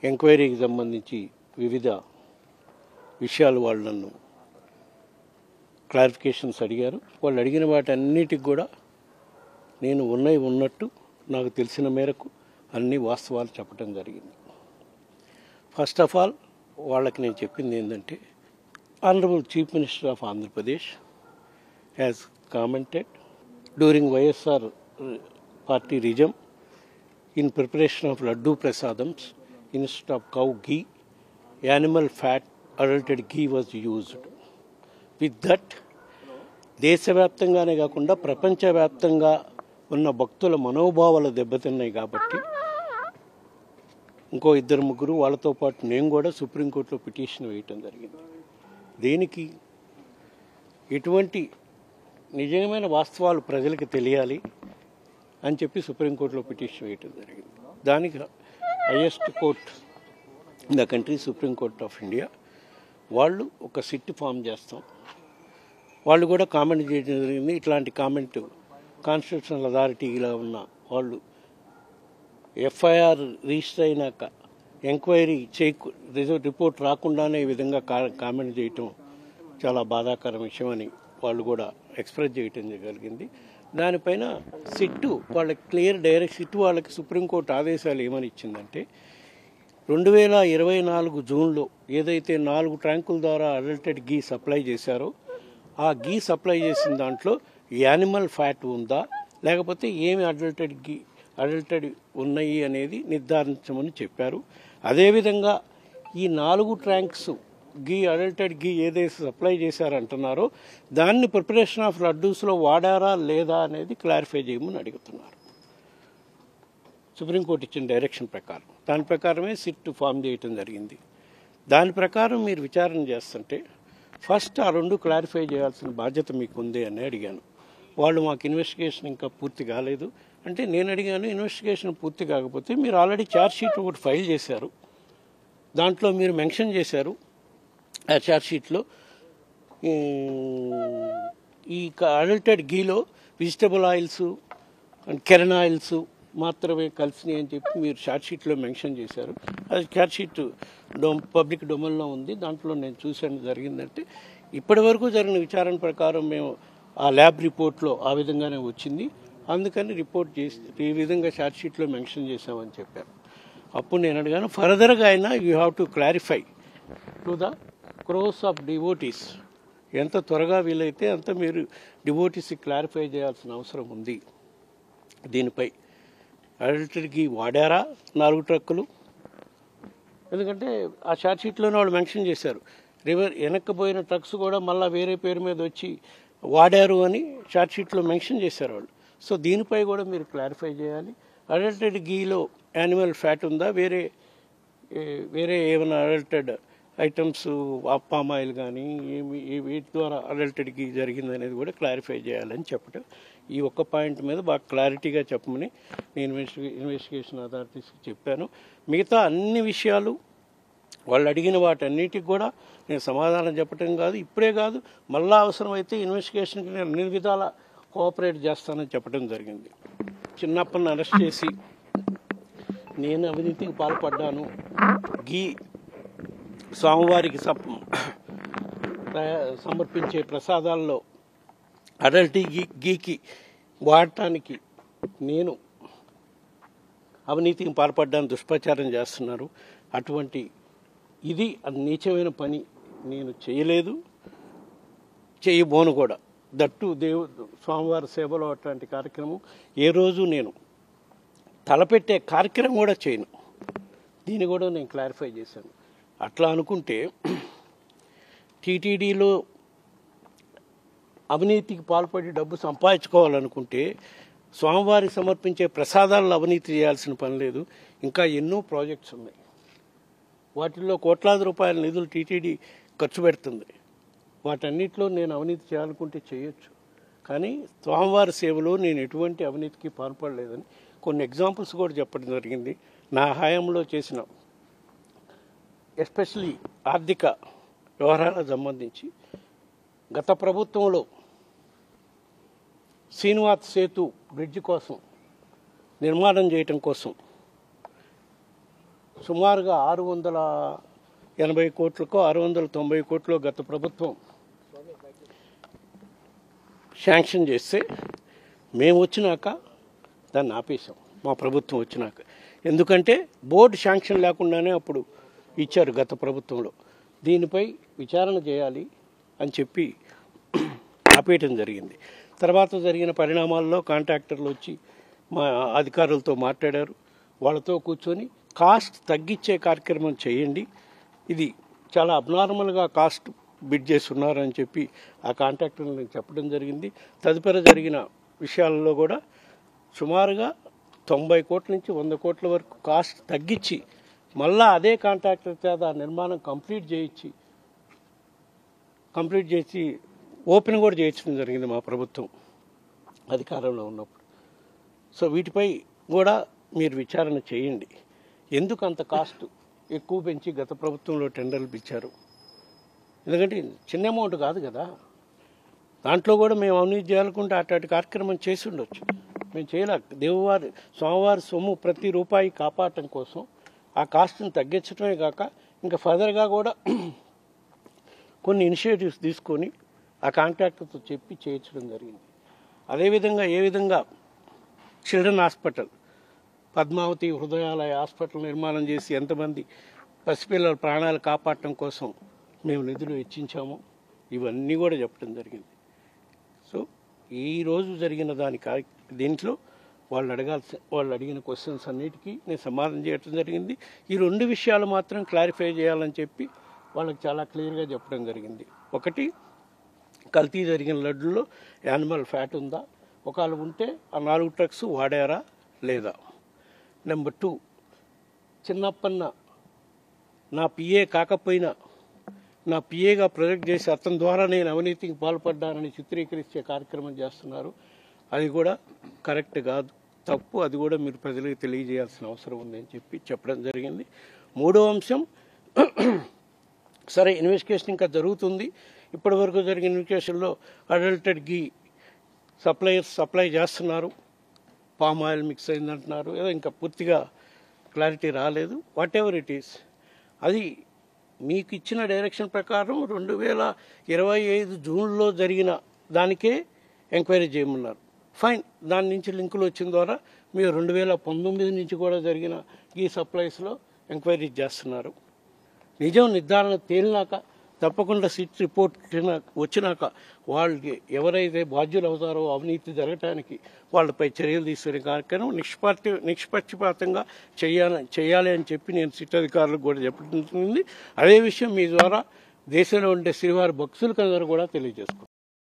ఎంక్వైరీకి సంబంధించి వివిధ విషయాలు వాళ్ళు నన్ను క్లారిఫికేషన్స్ అడిగారు. వాళ్ళు అడిగిన వాటన్నిటికి కూడా నేను ఉన్నట్టు నాకు తెలిసిన మేరకు అన్ని వాస్తవాలు చెప్పడం జరిగింది. ఫస్ట్ ఆఫ్ ఆల్ వాళ్ళకి నేను చెప్పింది ఏంటంటే, honourable chief minister of Andhra Pradesh has commented during YSR party rhythm in preparation of laddu prasadams instead of cow ghee, animal fat adulterated ghee was used. With that, దేశవ్యాప్తంగానే కాకుండా ప్రపంచవ్యాప్తంగా ఉన్న భక్తుల మనోభావాలు దెబ్బతిన్నాయి కాబట్టి ఇంకో ఇద్దరు ముగ్గురు వాళ్ళతో పాటు నేను కూడా సుప్రీంకోర్టులో పిటిషన్ వేయటం జరిగింది. దేనికి? ఎటువంటి నిజమైన వాస్తవాలు ప్రజలకు తెలియాలి అని చెప్పి సుప్రీంకోర్టులో పిటిషన్ వేయటం జరిగింది. దానికి highest court in the country, Supreme Court of India, వాళ్ళు ఒక సిట్ ఫామ్ చేస్తాం, వాళ్ళు కూడా కామెంట్ చేయడం జరిగింది. ఇట్లాంటి కామెంట్ కాన్స్టిట్యూషనల్ అథారిటీలో ఉన్న వాళ్ళు ఎఫ్ఐఆర్ రిజిస్టర్ అయినాక ఎంక్వైరీ రిపోర్ట్ రాకుండానే ఈ విధంగా కామెంట్ చేయటం చాలా బాధాకర విషయం అని వాళ్ళు కూడా ఎక్స్ప్రెస్ చేయటం జరిగింది. దానిపైన సిట్టు వాళ్ళకి క్లియర్ డైరెక్ట్ సిట్టు వాళ్ళకి సుప్రీంకోర్టు ఆదేశాలు ఏమని ఇచ్చిందంటే, 2024 జూన్లో ఏదైతే 4 ట్యాంకుల ద్వారా అడల్టెడ్ గీ సప్లై చేశారో ఆ గీ సప్లై చేసిన దాంట్లో యానిమల్ ఫ్యాట్ ఉందా లేకపోతే ఏమి అడల్టెడ్ ఉన్నాయి అనేది నిర్ధారించమని చెప్పారు. అదేవిధంగా ఈ 4 ట్యాంక్స్ అడల్టెడ్ గీ ఏదైతే సప్లై చేశారంటున్నారో దాన్ని ప్రిపరేషన్ ఆఫ్ లడ్డూస్లో వాడారా లేదా అనేది క్లారిఫై చేయమని అడుగుతున్నారు. సుప్రీంకోర్టు ఇచ్చిన డైరెక్షన్ ప్రకారం దాని ప్రకారమే సిట్ ఫామ్ చేయటం జరిగింది. దాని ప్రకారం మీరు విచారణ చేస్తుంటే ఫస్ట్ ఆ 2 క్లారిఫై చేయాల్సిన బాధ్యత మీకు ఉంది అని అడిగాను. వాళ్ళు మాకు ఇన్వెస్టిగేషన్ ఇంకా పూర్తి కాలేదు అంటే నేను అడిగాను, ఇన్వెస్టిగేషన్ పూర్తి కాకపోతే మీరు ఆల్రెడీ ఛార్జ్ షీట్ ఒకటి ఫైల్ చేశారు, దాంట్లో మీరు మెన్షన్ చేశారు ఆ ఛార్జ్ షీట్లో ఈ adulterated గీలో vegetable oils and కెరన్ oils మాత్రమే కలిసినాయి అని చెప్పి మీరు ఛార్జ్ షీట్లో మెన్షన్ చేశారు. అది ఛార్జ్ షీట్ పబ్లిక్ డొమైన్లో ఉంది, దాంట్లో నేను చూసాను. జరిగిందంటే ఇప్పటి వరకు జరిగిన విచారణ ప్రకారం మేము ఆ ల్యాబ్ రిపోర్ట్లో ఆ విధంగానే వచ్చింది, అందుకని రిపోర్ట్ చేసి ఈ విధంగా ఛార్జ్ షీట్లో మెన్షన్ చేశామని చెప్పారు. అప్పుడు నేను అడిగాను, ఫర్దర్గా అయినా you have to clarify to the crores of devotees, ఎంత త్వరగా వీలైతే అంత మీరు డివోటీస్కి క్లారిఫై చేయాల్సిన అవసరం ఉంది. దీనిపై అడల్టెడ్ గీ వాడారా 4 ట్రక్కులు, ఎందుకంటే ఆ ఛార్జ్ షీట్లోనే వాళ్ళు మెన్షన్ చేశారు. వెనక్కిపోయిన ట్రక్స్ కూడా మళ్ళీ వేరే పేరు మీద వచ్చి వాడారు అని ఛార్జ్ షీట్లో మెన్షన్ చేశారు వాళ్ళు. సో దీనిపై కూడా మీరు క్లారిఫై చేయాలి. అడల్టెడ్ గీలో యానిమల్ ఫ్యాట్ ఉందా, వేరే ఏమైనా అడల్టెడ్ ఐటమ్స్ పామ్ ఆయిల్ కానీ వీటి ద్వారా అడల్టెడ్ గీ జరిగిందనేది కూడా క్లారిఫై చేయాలని చెప్పడం. ఈ ఒక్క పాయింట్ మీద బాగా క్లారిటీగా చెప్పమని నేను ఇన్వెస్టిగేషన్ అథారిటీస్కి చెప్పాను. మిగతా అన్ని విషయాలు వాళ్ళు అడిగిన వాటన్నిటికి కూడా నేను సమాధానం చెప్పడం కాదు, ఇప్పుడే కాదు, మళ్ళా అవసరమైతే ఇన్వెస్టిగేషన్కి నేను అన్ని విధాల కోఆపరేట్ చేస్తానని చెప్పడం జరిగింది. చిన్నప్పని అరెస్ట్ చేసి నేను అవినీతికి పాల్పడ్డాను, గీ స్వామివారికి సమర్పించే ప్రసాదాల్లో అడల్టీ గీకి వాడటానికి నేను అవినీతికి పాల్పడ్డాను, దుష్ప్రచారం చేస్తున్నారు. అటువంటి ఇది నీచమైన పని నేను చేయలేదు, చేయబోను కూడా. దట్టు స్వామివారి సేవలో అట్లాంటి కార్యక్రమం ఏ రోజు నేను తలపెట్టే కార్యక్రమం కూడా చేయను. దీన్ని కూడా నేను క్లారిఫై చేశాను. అట్లా అనుకుంటే టీటీడీలో అవినీతికి పాల్పడి డబ్బు సంపాదించుకోవాలనుకుంటే స్వామివారికి సమర్పించే ప్రసాదాలను అవినీతి చేయాల్సిన పని లేదు. ఇంకా ఎన్నో ప్రాజెక్ట్స్ ఉన్నాయి, వాటిల్లో కోట్లాది రూపాయల నిధులు టీటీడీ ఖర్చు పెడుతుంది. వాటన్నిటిలో నేను అవినీతి చేయాలనుకుంటే చేయొచ్చు, కానీ స్వామివారి సేవలో నేను ఎటువంటి అవినీతికి పాల్పడలేదని కొన్ని ఎగ్జాంపుల్స్ కూడా చెప్పడం జరిగింది. నా హయాంలో చేసిన ఎస్పెషలీ ఆర్థిక వ్యవహారాలకు సంబంధించి గత ప్రభుత్వంలో శ్రీనివాస్ సేతు బ్రిడ్జ్ కోసం నిర్మాణం చేయటం కోసం సుమారుగా 680 కోట్లకో 690 కోట్లు గత ప్రభుత్వం శాంక్షన్ చేస్తే మేము వచ్చినాక దాన్ని ఆపేసాం, మా ప్రభుత్వం వచ్చినాక. ఎందుకంటే బోర్డు శాంక్షన్ లేకుండానే అప్పుడు ఇచ్చారు గత ప్రభుత్వంలో. దీనిపై విచారణ చేయాలి అని చెప్పి ఆపేయటం జరిగింది. తర్వాత జరిగిన పరిణామాల్లో కాంట్రాక్టర్లు వచ్చి మా అధికారులతో మాట్లాడారు. వాళ్ళతో కూర్చొని కాస్ట్ తగ్గించే కార్యక్రమం చేయండి, ఇది చాలా అబ్నార్మల్గా కాస్ట్ బిడ్ చేస్తున్నారని చెప్పి ఆ కాంట్రాక్టర్ని చెప్పడం జరిగింది. తదుపరి జరిగిన విషయాలలో కూడా సుమారుగా 90 కోట్ల నుంచి 100 కోట్ల వరకు కాస్ట్ తగ్గించి మళ్ళా అదే కాంట్రాక్టర్ చేత ఆ నిర్మాణం కంప్లీట్ చేసి ఓపెన్ కూడా చేయించడం జరిగింది మా ప్రభుత్వం అధికారంలో ఉన్నప్పుడు. సో వీటిపై కూడా మీరు విచారణ చేయండి. ఎందుకు అంత కాస్ట్ ఎక్కువ పెంచి గత ప్రభుత్వంలో టెండర్లు పిలిచారు? ఎందుకంటే చిన్న అమౌంట్ కాదు కదా. దాంట్లో కూడా మేము అవినీతి చేయాలనుకుంటే అట్లాంటి కార్యక్రమం చేసి ఉండొచ్చు, మేము చేయలేక. స్వామివారి సొమ్ము ప్రతి రూపాయి కాపాడటం కోసం ఆ కాస్ట్ని తగ్గించడమే కాక ఇంకా ఫర్దర్గా కూడా కొన్ని ఇనిషియేటివ్స్ తీసుకొని ఆ కాంట్రాక్టర్తో చెప్పి చేయించడం జరిగింది. అదేవిధంగా ఏ విధంగా children hospital, Padmavati Hrudayalaya hospital నిర్మాణం చేసి ఎంతమంది పసిపిల్లల ప్రాణాలు కాపాడటం కోసం మేము నిధులు వెచ్చించాము, ఇవన్నీ కూడా చెప్పడం జరిగింది. సో ఈరోజు జరిగిన దీంట్లో వాళ్ళు అడిగిన క్వశ్చన్స్ అన్నిటికీ నేను సమాధానం చేయడం జరిగింది. ఈ 2 విషయాలు మాత్రం క్లారిఫై చేయాలని చెప్పి వాళ్ళకి చాలా క్లియర్గా చెప్పడం జరిగింది. ఒకటి, కల్తీ జరిగిన లడ్డులో యానిమల్ ఫ్యాట్ ఉందా, ఒకవేళ ఉంటే ఆ 4 ట్రక్స్ వాడారా లేదా. నెంబర్ 2, చిన్నప్పన్న నా పిఏ కాకపోయినా నా పిఏగా ప్రొజెక్ట్ చేసి అతని ద్వారా నేను అవినీతికి పాల్పడ్డానని చిత్రీకరించే కార్యక్రమం చేస్తున్నారు. అది కూడా కరెక్ట్ కాదు, తప్పు. అది కూడా మీరు ప్రజలకు తెలియజేయాల్సిన అవసరం ఉందని చెప్పి చెప్పడం జరిగింది. 3వ అంశం, సరే ఇన్వెస్టిగేషన్ ఇంకా జరుగుతుంది. ఇప్పటి వరకు జరిగిన ఇన్వెస్టిగేషన్లో అడల్టెడ్ గీ సప్లై చేస్తున్నారు, పామ్ ఆయిల్ మిక్స్ అయిందంటున్నారు, ఏదో ఇంకా పూర్తిగా క్లారిటీ రాలేదు. వాట్ ఎవర్ ఇట్ ఈస్, అది మీకు ఇచ్చిన డైరెక్షన్ ప్రకారం 2025 జూన్లో జరిగిన దానికే ఎంక్వైరీ చేయమన్నారు. ఫైన్, దాని నుంచి లింకులు వచ్చిన ద్వారా మీరు 2019 నుంచి కూడా జరిగిన ఈ సప్లైస్లో ఎంక్వైరీ చేస్తున్నారు. నిజం నిర్ధారణ తేలినాక తప్పకుండా సిట్ రిపోర్ట్ వచ్చినాక వాళ్ళకి ఎవరైతే బాధ్యులు అవుతారో అవినీతి జరగటానికి వాళ్ళపై చర్యలు తీసుకునే కార్యక్రమం నిష్పక్షపాతంగా చేయాలి అని చెప్పి నేను సిట్ అధికారులకు కూడా చెప్పడం జరిగింది. అదే విషయం మీ ద్వారా దేశంలో ఉండే శ్రీవారి భక్తులకు అందరూ కూడా తెలియజేసుకుంటాను.